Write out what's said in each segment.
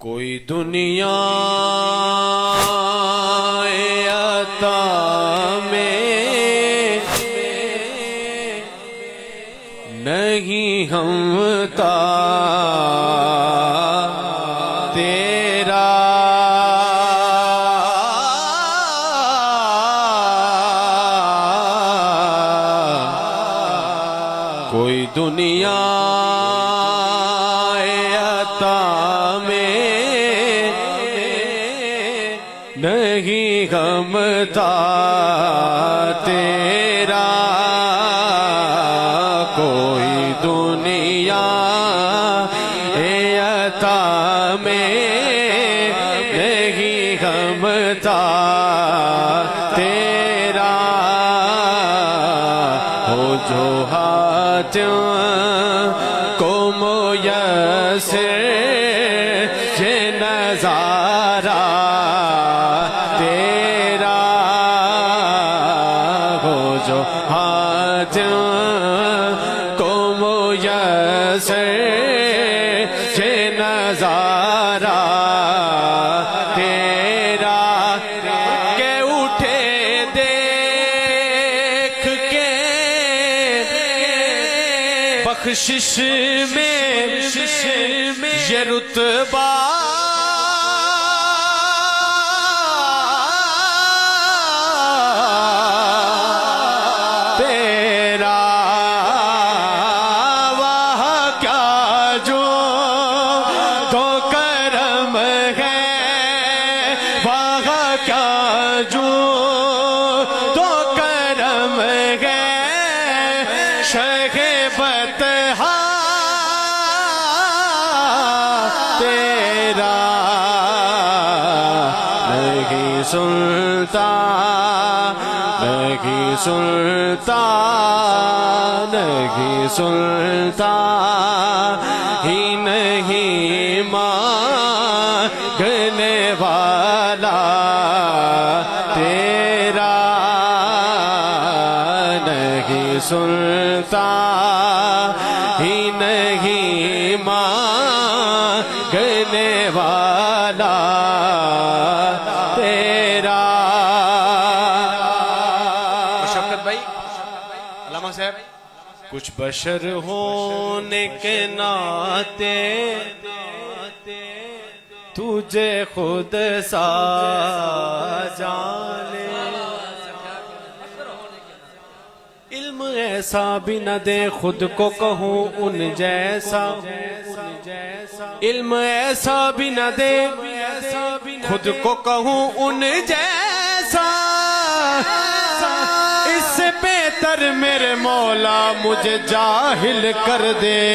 کوئی دنیا عطا میں نہیں ہمتا تیرا، کوئی دنیا عطا میں نہیں ہمتا تیرا، کوئی دنیا عطا میں نہیں ہمتا تیرا، ہو جو حاجت کو میسر یہ نظارہ تیرا، ہو جو حاجت کو میسر یہ نظارہ تیرا، کہ اٹھے دیکھ کے بخشش میں یہ رتبہ تیرا، وہاں کیا جو تو کرم ہے، وہاں کیا جو تو کرم ہے، شیخ بطحہ تیرا، نہیں سنتا نہیں سنتا نہیں سنتا ہی نہیں مانگنے والا تیرا، نہیں سنتا ہی نہیں مانگنے والا تیرا۔ شفقت بھائی، علامہ صاحب، کچھ بشر ہونے کے ناطے تجھے خود سا جانے، علم ایسا بھی نہ دے خود کو کہوں ان جیسا، علم ایسا بھی نہ دے خود کو کہوں ان جیسا، اس سے بہتر میرے مولا مجھے جاہل کر دے،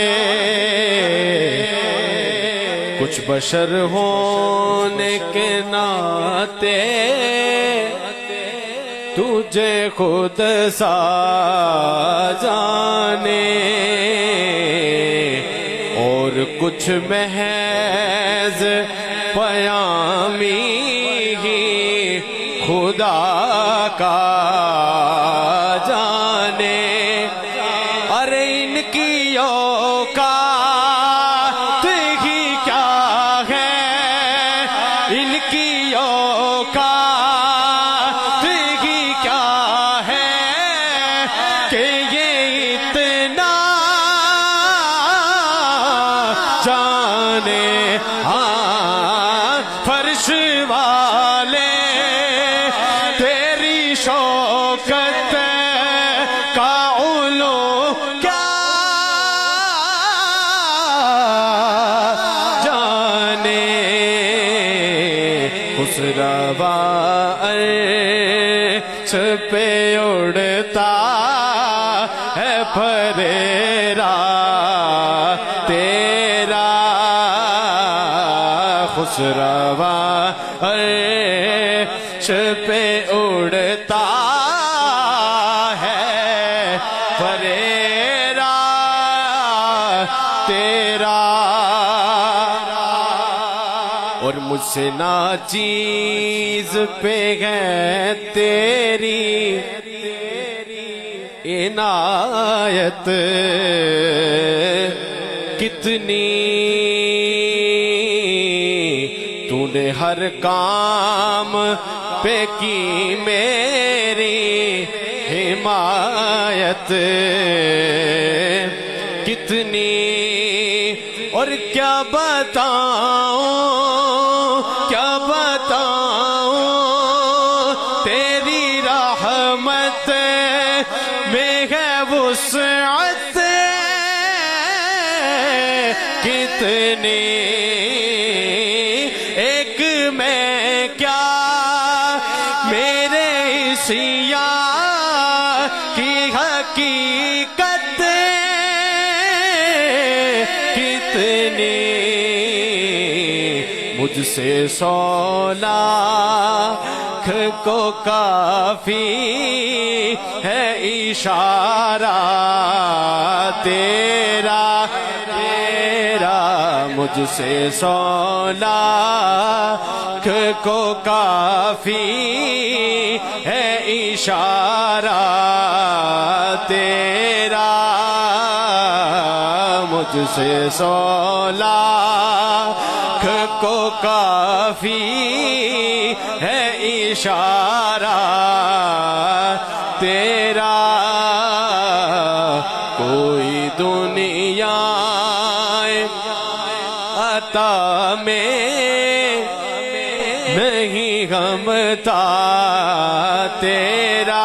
کچھ بشر ہونے کے ناطے تجھے خود سا جانے، اور کچھ محض پیامی ہی خدا کا جانے، ارے ان کی اوقات ہی کیا ہے، ان کی اوقات ہی کیا ہے کہ یہ اتنا جانے، ہاں فرش والے تیری شوکت کا علو کیا جانے، اس روا عرش پہ اڑتا ہے پھریرا تیرا، خسروا عرش پہ اڑتا ہے پھریرا تیرا، اور مجھ سے ناچیز پہ ہے تیری عنایت کتنی تو نے ہر کام پہ کی میری حمایت کتنی اور کیا بتاؤں تیری رحمت میں ہے وسعت کتنی ایک میں کیا میرے سیاہ کی حقیقت کتنی مجھ سے 100 لاکھ کو کافی ہے اشارہ تیرا مجھ سے 100 لاکھ کو کافی ہے اشارہ تیرا مجھ سے 100 لاکھ کو کافی ہے اشارہ تیرا کوئی دنیا عطا میں نہیں غمتا تیرا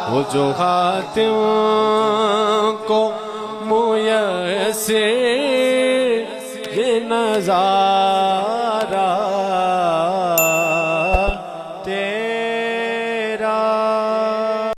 وہ جو خاتم کو میسر نظارہ